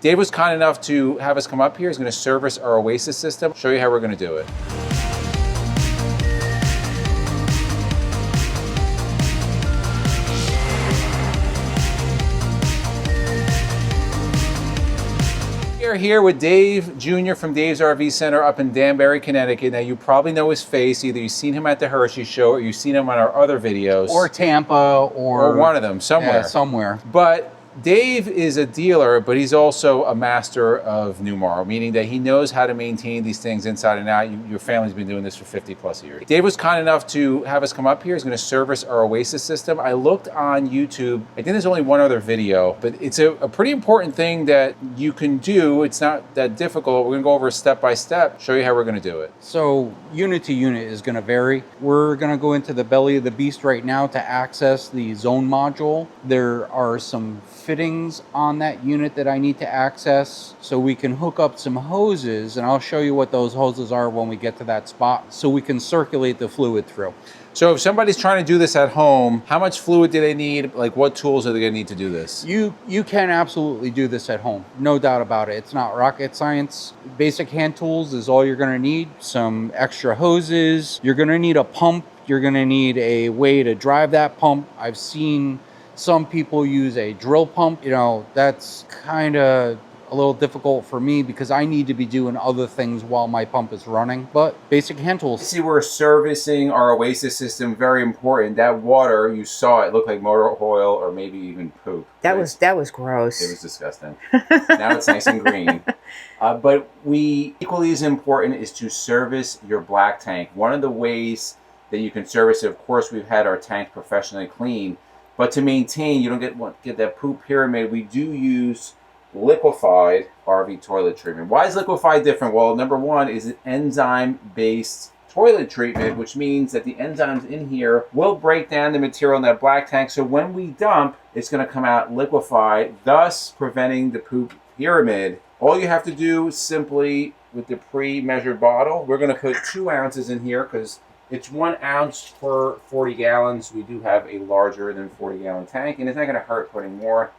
Dave was kind enough to have us come up here. He's going to service our Oasis system, show you how we're going to do it. We are here with Dave Jr. from Dave's RV Center up in Danbury, Connecticut. Now, you probably know his face. Either you've seen him at the Hershey Show or you've seen him on our other videos. Or Tampa, or one of them, somewhere. Yeah, somewhere. But Dave is a dealer, but he's also a master of Newmar, meaning that he knows how to maintain these things inside and out. Your family's been doing this for 50 plus years. Dave was kind enough to have us come up here. He's going to service our Oasis system. I looked on YouTube. I think there's only one other video, but it's a pretty important thing that you can do. It's not that difficult. We're going to go over step by step, show you how we're going to do it. So unit to unit is going to vary. We're going to go into the belly of the beast right now to access the zone module. There are some fittings on that unit that I need to access, so we can hook up some hoses, and I'll show you what those hoses are when we get to that spot, so we can circulate the fluid through. So if somebody's trying to do this at home, how much fluid do they need? Like, what tools are they going to need to do this? You can absolutely do this at home, no doubt about it. It's not rocket science. Basic hand tools is all you're going to need. Some extra hoses. You're going to need a pump. You're going to need a way to drive that pump. I've seen some people use a drill pump. You know, that's kind of a little difficult for me because I need to be doing other things while my pump is running. But basic hand tools. See, we're servicing our Oasis system. Very important. That water, you saw it looked like motor oil or maybe even poop. That was gross. It was disgusting. Now it's nice and green. But equally as important is to service your black tank. One of the ways that you can service it, of course, we've had our tank professionally cleaned. But to maintain, you don't get that poop pyramid. We do use liquefied RV toilet treatment. Why is liquefied different? Well, number one is an enzyme-based toilet treatment, which means that the enzymes in here will break down the material in that black tank. So when we dump, it's going to come out liquefied, thus preventing the poop pyramid. All you have to do is simply, with the pre-measured bottle, we're going to put 2 ounces in here because it's 1 ounce per 40 gallons. We do have a larger than 40-gallon tank, and it's not going to hurt putting more.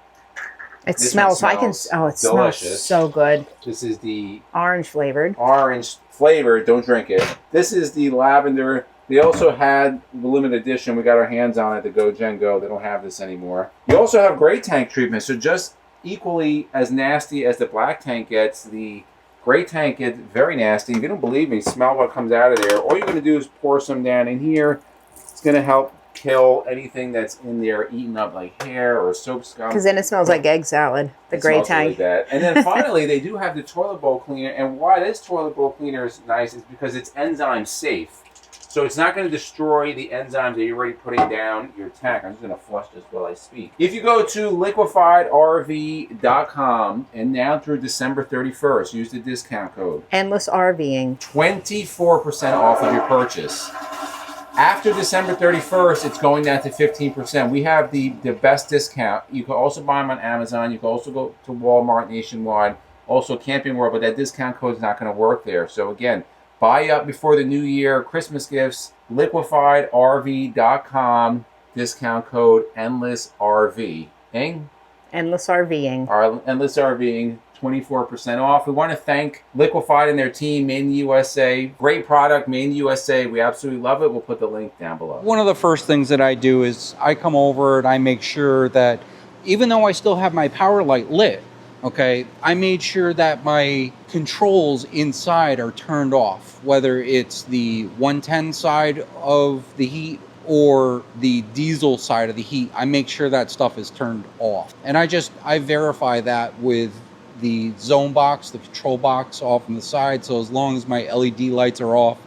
It smells. It delicious. Smells so good. This is the orange flavored. Orange flavored. Don't drink it. This is the lavender. They also had the limited edition. We got our hands on it, the Go Gen Go. They don't have this anymore. You also have gray tank treatment. So just equally as nasty as the black tank gets, the gray tank gets very nasty. If you don't believe me, smell what comes out of there. All you're going to do is pour some down in here. It's going to help kill anything that's in there eaten up like hair or soap scum. Because then it smells like egg salad, the gray tank. Like that. And then finally, they do have the toilet bowl cleaner. And why this toilet bowl cleaner is nice is because it's enzyme safe. So it's not going to destroy the enzymes that you're already putting down your tank. I'm just going to flush this while I speak. If you go to liquefiedrv.com and now through December 31st, use the discount code. Endless RVing. 24% off of your purchase. After December 31st, it's going down to 15%. We have the best discount. You can also buy them on Amazon. You can also go to Walmart nationwide, also Camping World, but that discount code is not going to work there. So again, buy up before the new year, Christmas gifts, liquefiedrv.com, discount code Endless RVing. Endless RVing. Our Endless RVing. 24% off. We want to thank Liquefied and their team, made in the USA. Great product, made in the USA. We absolutely love it. We'll put the link down below. One of the first things that I do is I come over and I make sure that even though I still have my power light lit, okay, I made sure that my controls inside are turned off, whether it's the 110 side of the heat or the diesel side of the heat. I make sure that stuff is turned off. And I verify that with the zone box, the control box off on the side. So as long as my LED lights are off,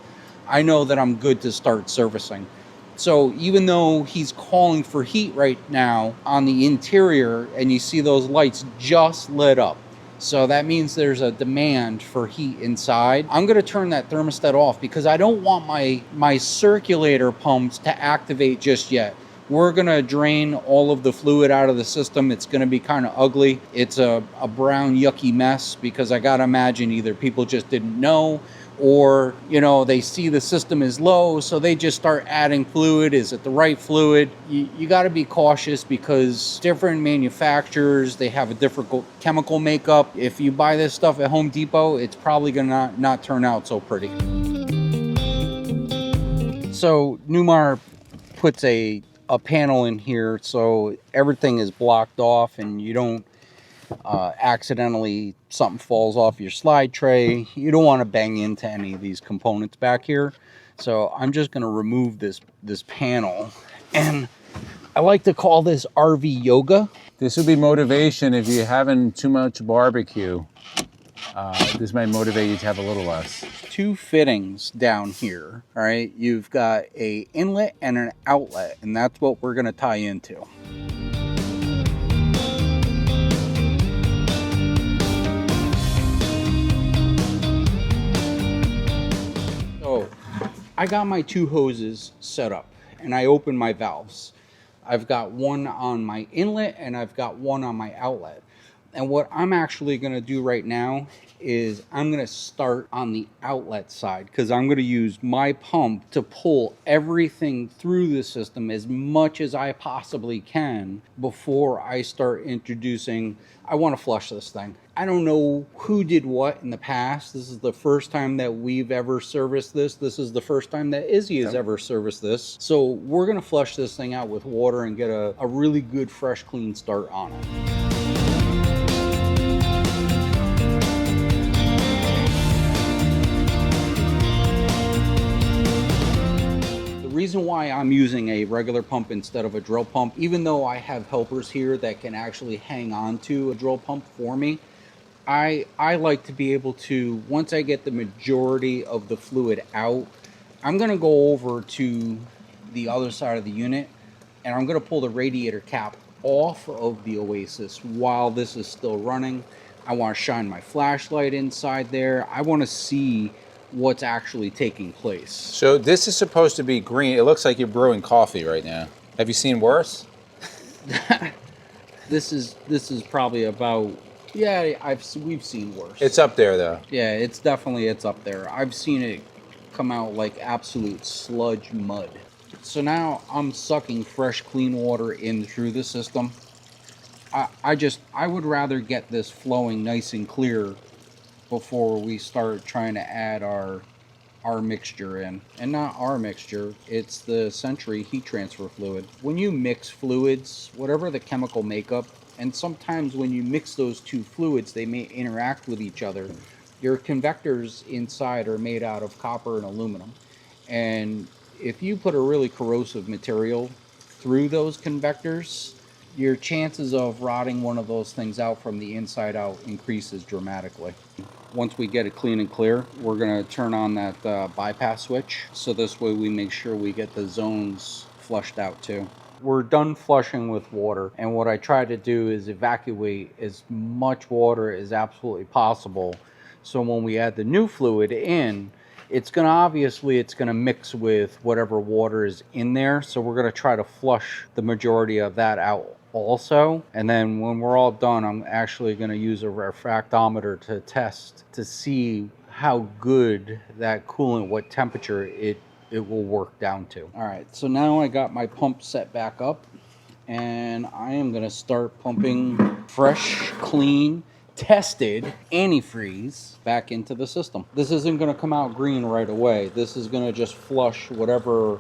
I know that I'm good to start servicing. So even though he's calling for heat right now on the interior and you see those lights just lit up, so that means there's a demand for heat inside. I'm going to turn that thermostat off because I don't want my circulator pumps to activate just yet. We're gonna drain all of the fluid out of the system. It's gonna be kind of ugly. It's a brown yucky mess because I gotta imagine either people just didn't know, or they see the system is low, so they just start adding fluid. Is it the right fluid? You got to be cautious because different manufacturers, they have a different chemical makeup. If you buy this stuff at Home Depot, it's probably gonna not turn out so pretty. So Newmar puts a panel in here so everything is blocked off and you don't accidentally something falls off your slide tray. You don't want to bang into any of these components back here. So I'm just going to remove this panel, and I like to call this RV yoga. This would be motivation if you're having too much barbecue. This might motivate you to have a little less. Two fittings down here. All right, you've got a inlet and an outlet, and that's what we're going to tie into. So I got my two hoses set up and I opened my valves. I've got one on my inlet and I've got one on my outlet. And what I'm actually going to do right now is I'm going to start on the outlet side because I'm going to use my pump to pull everything through the system as much as I possibly can before I start introducing. I want to flush this thing. I don't know who did what in the past. This is the first time that we've ever serviced this. This is the first time that Izzy has ever serviced this. So we're going to flush this thing out with water and get a really good, fresh, clean start on it. The reason why I'm using a regular pump instead of a drill pump, even though I have helpers here that can actually hang on to a drill pump for me, I like to be able to, once I get the majority of the fluid out, I'm going to go over to the other side of the unit and I'm going to pull the radiator cap off of the Oasis while this is still running. I want to shine my flashlight inside there. I want to see what's actually taking place. So this is supposed to be green. It looks like you're brewing coffee right now. Have you seen worse? This is probably about, yeah, we've seen worse. It's up there though. Yeah, it's up there. I've seen it come out like absolute sludge mud. So now I'm sucking fresh, clean water in through the system. I would rather get this flowing nice and clear before we start trying to add our mixture in. And not our mixture, it's the Century heat transfer fluid. When you mix fluids, whatever the chemical makeup, and sometimes when you mix those two fluids, they may interact with each other. Your convectors inside are made out of copper and aluminum. And if you put a really corrosive material through those convectors, your chances of rotting one of those things out from the inside out increases dramatically. Once we get it clean and clear, we're going to turn on that bypass switch. So this way we make sure we get the zones flushed out too. We're done flushing with water, and what I try to do is evacuate as much water as absolutely possible. So when we add the new fluid in, it's going to mix with whatever water is in there. So we're going to try to flush the majority of that out also. And then when we're all done, I'm actually going to use a refractometer to test to see how good that coolant, what temperature it will work down to. All right, so now I got my pump set back up and I am going to start pumping fresh, clean, tested antifreeze back into the system. This isn't going to come out green right away. This is going to just flush whatever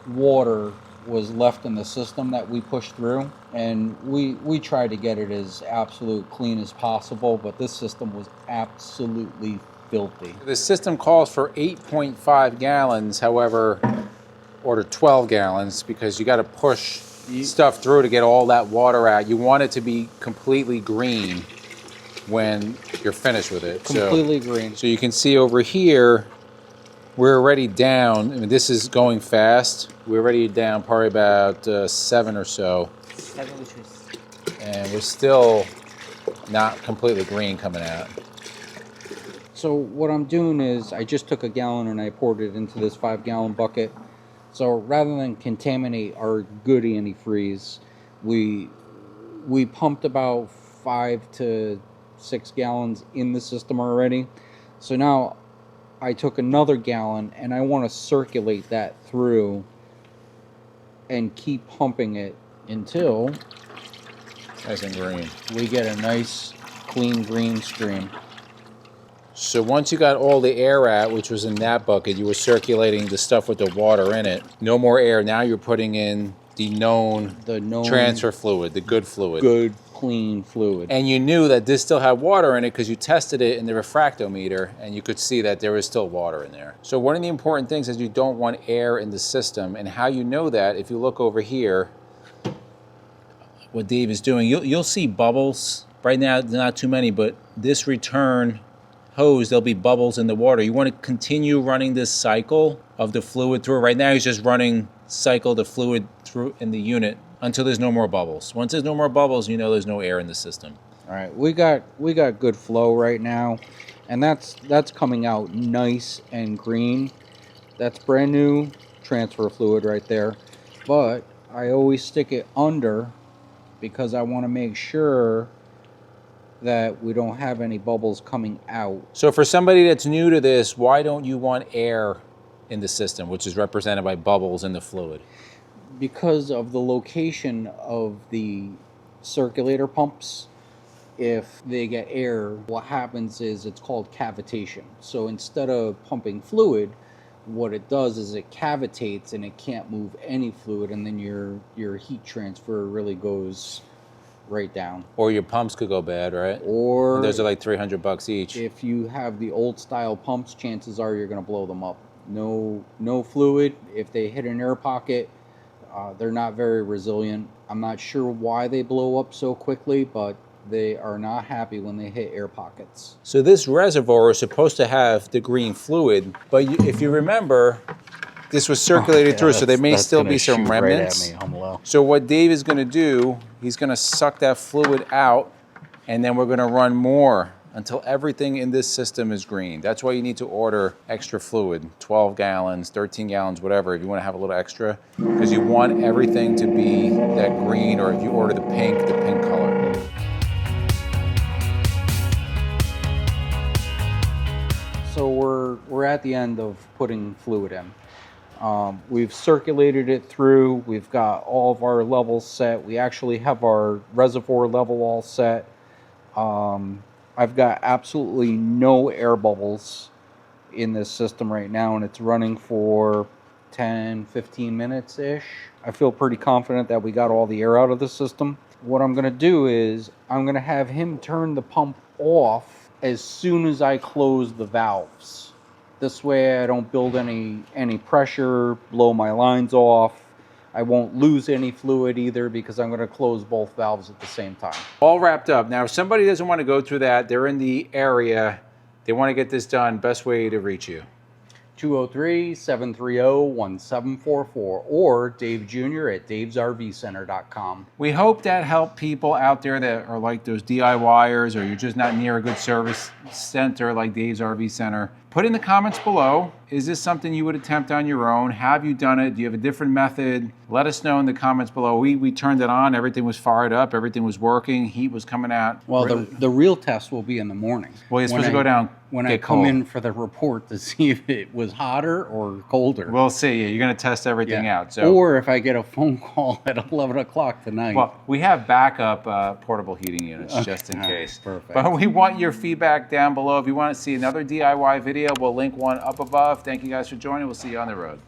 water was left in the system that we pushed through, and we tried to get it as absolute clean as possible, but this system was absolutely filthy. The system calls for 8.5 gallons, however, order 12 gallons because you got to push stuff through to get all that water out. You want it to be completely green when you're finished with it. Completely green. So you can see over here, we're already down. I mean, this is going fast. We're already down probably about 7 or so. And we're still not completely green coming out. So what I'm doing is I just took a gallon and I poured it into this 5-gallon bucket. So rather than contaminate our good antifreeze, we pumped about 5 to 6 gallons in the system already. So now I took another gallon and I want to circulate that through and keep pumping it until Nice and green. we get a nice clean green stream. So once you got all the air out, which was in that bucket, you were circulating the stuff with the water in it. No more air. Now you're putting in the known transfer fluid, the good fluid. Good, clean fluid. And you knew that this still had water in it because you tested it in the refractometer and you could see that there was still water in there. So one of the important things is you don't want air in the system. And how you know that, if you look over here, what Dave is doing, you'll see bubbles. Right now, not too many, but this return hose, there'll be bubbles in the water. You want to continue running this cycle of the fluid through. Right now, he's just running cycle the fluid through in the unit until there's no more bubbles. Once there's no more bubbles, you know there's no air in the system. All right, we got good flow right now, and that's coming out nice and green. That's brand new transfer fluid right there. But I always stick it under because I want to make sure that we don't have any bubbles coming out. So for somebody that's new to this, why don't you want air in the system, which is represented by bubbles in the fluid? Because of the location of the circulator pumps. If they get air, what happens is it's called cavitation. So instead of pumping fluid, what it does is it cavitates and it can't move any fluid, and then your heat transfer really goes right down. Or your pumps could go bad, right? Or and those are like $300 each. If you have the old style pumps, chances are you're going to blow them up. No fluid. If they hit an air pocket, they're not very resilient. I'm not sure why they blow up so quickly, but they are not happy when they hit air pockets. So this reservoir is supposed to have the green fluid, but if you remember, this was circulated through, so there may still be some remnants. Right at me, so what Dave is going to do, he's going to suck that fluid out, and then we're going to run more until everything in this system is green. That's why you need to order extra fluid, 12 gallons, 13 gallons, whatever, if you want to have a little extra, because you want everything to be that green, or if you order the pink color. So we're at the end of putting fluid in. We've circulated it through. We've got all of our levels set. We actually have our reservoir level all set. I've got absolutely no air bubbles in this system right now, and it's running for 10-15 minutes-ish. I feel pretty confident that we got all the air out of the system. What I'm going to do is I'm going to have him turn the pump off as soon as I close the valves. This way I don't build any pressure, blow my lines off. I won't lose any fluid either because I'm going to close both valves at the same time. All wrapped up. Now, if somebody doesn't want to go through that, they're in the area, they want to get this done, best way to reach you? 203-730-1744 or Dave Jr. at davesrvcenter.com. We hope that helped people out there that are like those DIYers, or you're just not near a good service center like Dave's RV Center. Put in the comments below, is this something you would attempt on your own? Have you done it? Do you have a different method? Let us know in the comments below. We turned it on, everything was fired up, everything was working, heat was coming out. Well, the real test will be in the morning. Well, you're supposed to go down, when I come in for the report to see if it was hotter or colder. We'll see. You're going to test everything out. So. Or if I get a phone call at 11 o'clock tonight. Well, we have backup portable heating units just in case. Perfect. But we want your feedback down below. If you want to see another DIY video, we'll link one up above. Thank you guys for joining. We'll see you on the road.